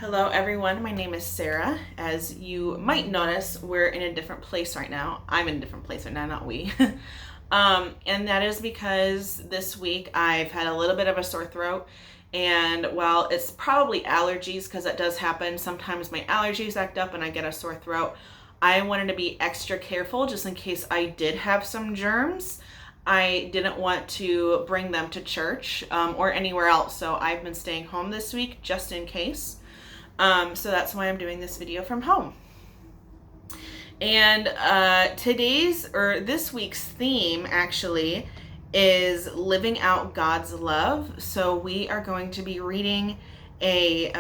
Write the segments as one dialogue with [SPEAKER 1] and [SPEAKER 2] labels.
[SPEAKER 1] Hello everyone, my name is Sarah. As you might notice, we're in a different place right now. I'm in a different place right now, not we. And that is because this week I've had a little bit of a sore throat, and while it's probably allergies, because that does happen, sometimes my allergies act up and I get a sore throat. I wanted to be extra careful just in case I did have some germs. I didn't want to bring them to church or anywhere else, so I've been staying home this week just in case. So that's why I'm doing this video from home. And this week's theme actually is living out God's love. So we are going to be reading a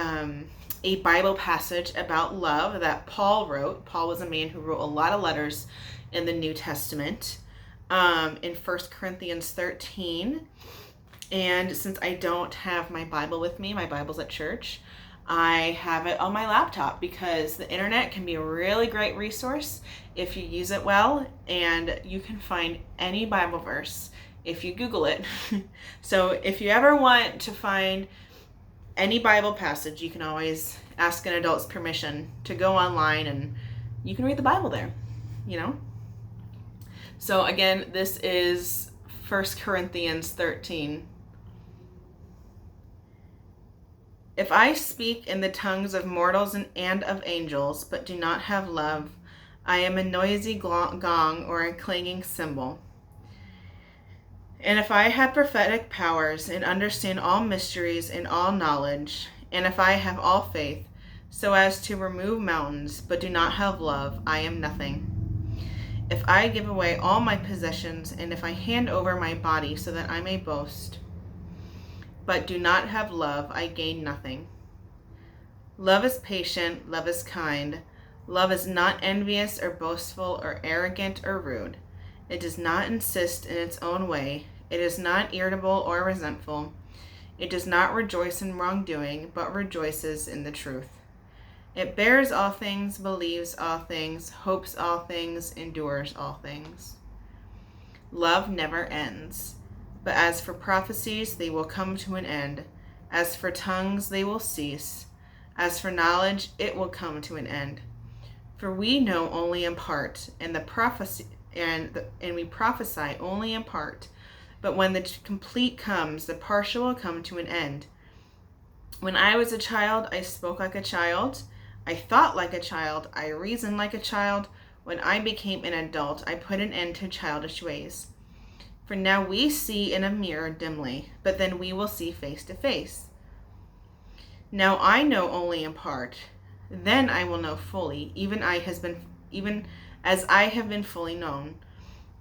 [SPEAKER 1] Bible passage about love that Paul wrote. Paul was a man who wrote a lot of letters in the New Testament, in 1 Corinthians 13. And since I don't have my Bible with me, my Bible's at church, I have it on my laptop because the internet can be a really great resource if you use it well, and you can find any Bible verse if you Google it. So if you ever want to find any Bible passage, you can always ask an adult's permission to go online and you can read the Bible there, you know? So again, this is 1 Corinthians 13. If I speak in the tongues of mortals and of angels, but do not have love, I am a noisy gong or a clanging cymbal. And if I have prophetic powers and understand all mysteries and all knowledge, and if I have all faith, so as to remove mountains, but do not have love, I am nothing. If I give away all my possessions, and if I hand over my body so that I may boast, but do not have love, I gain nothing. Love is patient, love is kind. Love is not envious or boastful or arrogant or rude. It does not insist in its own way. It is not irritable or resentful. It does not rejoice in wrongdoing, but rejoices in the truth. It bears all things, believes all things, hopes all things, endures all things. Love never ends. But as for prophecies, they will come to an end. As for tongues, they will cease. As for knowledge, it will come to an end. For we know only in part, and we prophesy only in part. But when the complete comes, the partial will come to an end. When I was a child, I spoke like a child. I thought like a child. I reasoned like a child. When I became an adult, I put an end to childish ways. For now we see in a mirror dimly, but then we will see face to face. Now I know only in part, then I will know fully, even as I have been fully known.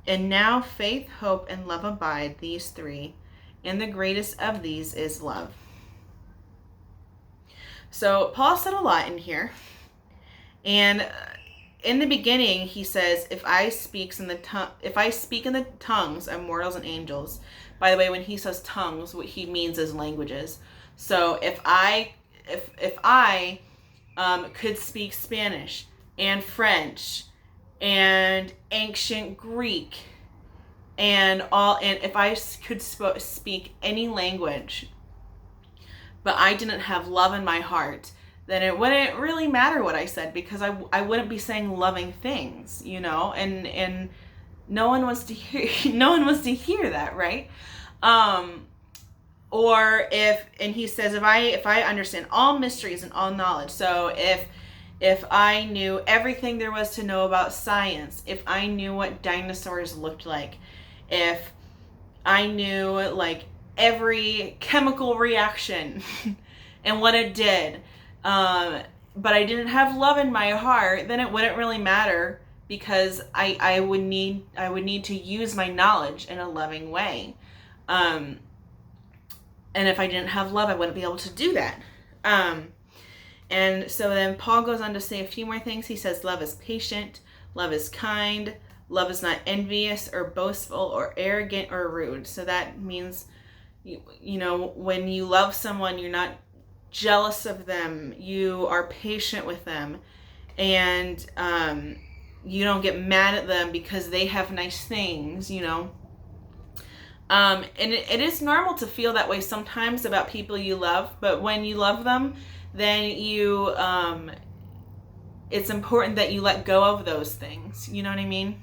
[SPEAKER 1] And now faith, hope, and love abide, these three, and the greatest of these is love. So Paul said a lot in here, and in the beginning, he says, if I speak in the tongues of mortals and angels. By the way, when he says tongues, what he means is languages. So if I could speak Spanish and French and ancient Greek and if I could speak any language, but I didn't have love in my heart, then it wouldn't really matter what I said, because I wouldn't be saying loving things, you know, and no one wants to hear that, right? And he says, if I understand all mysteries and all knowledge, so if I knew everything there was to know about science, if I knew what dinosaurs looked like, if I knew like every chemical reaction and what it did, but I didn't have love in my heart, then it wouldn't really matter, because I would need to use my knowledge in a loving way. And if I didn't have love, I wouldn't be able to do that. And so then Paul goes on to say a few more things. He says, love is patient, love is kind, love is not envious or boastful or arrogant or rude. So that means, you know, when you love someone, you're not jealous of them, you are patient with them, and you don't get mad at them because they have nice things, you know. And it is normal to feel that way sometimes about people you love, but when you love them, then it's important that you let go of those things. You know what I mean?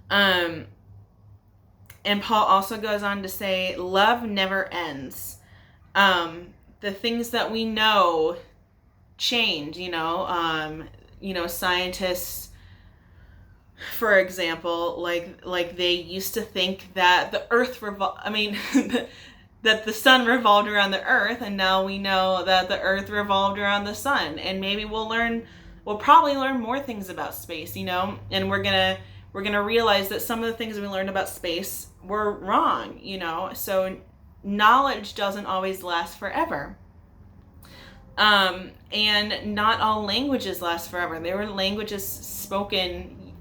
[SPEAKER 1] And Paul also goes on to say, love never ends. The things that we know change, scientists, for example, like they used to think that the earth that the sun revolved around the earth, and now we know that the earth revolved around the sun. And maybe we'll probably learn more things about space, and we're gonna realize that some of the things we learned about space were wrong, so knowledge doesn't always last forever. And not all languages last forever. There were languages spoken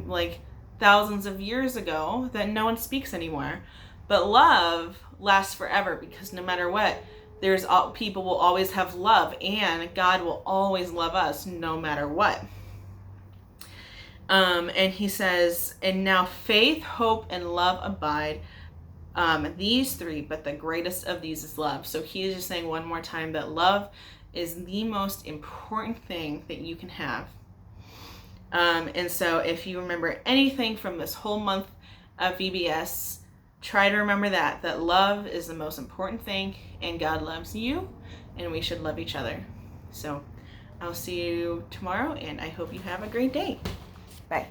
[SPEAKER 1] like thousands of years ago that no one speaks anymore. But love lasts forever, because no matter what, people will always have love, and God will always love us no matter what. And he says, and now faith, hope, and love abide, these three, but the greatest of these is love. So he is just saying one more time that love is the most important thing that you can have. And so if you remember anything from this whole month of VBS, try to remember that love is the most important thing, and God loves you, and we should love each other. So I'll see you tomorrow, and I hope you have a great day. Bye.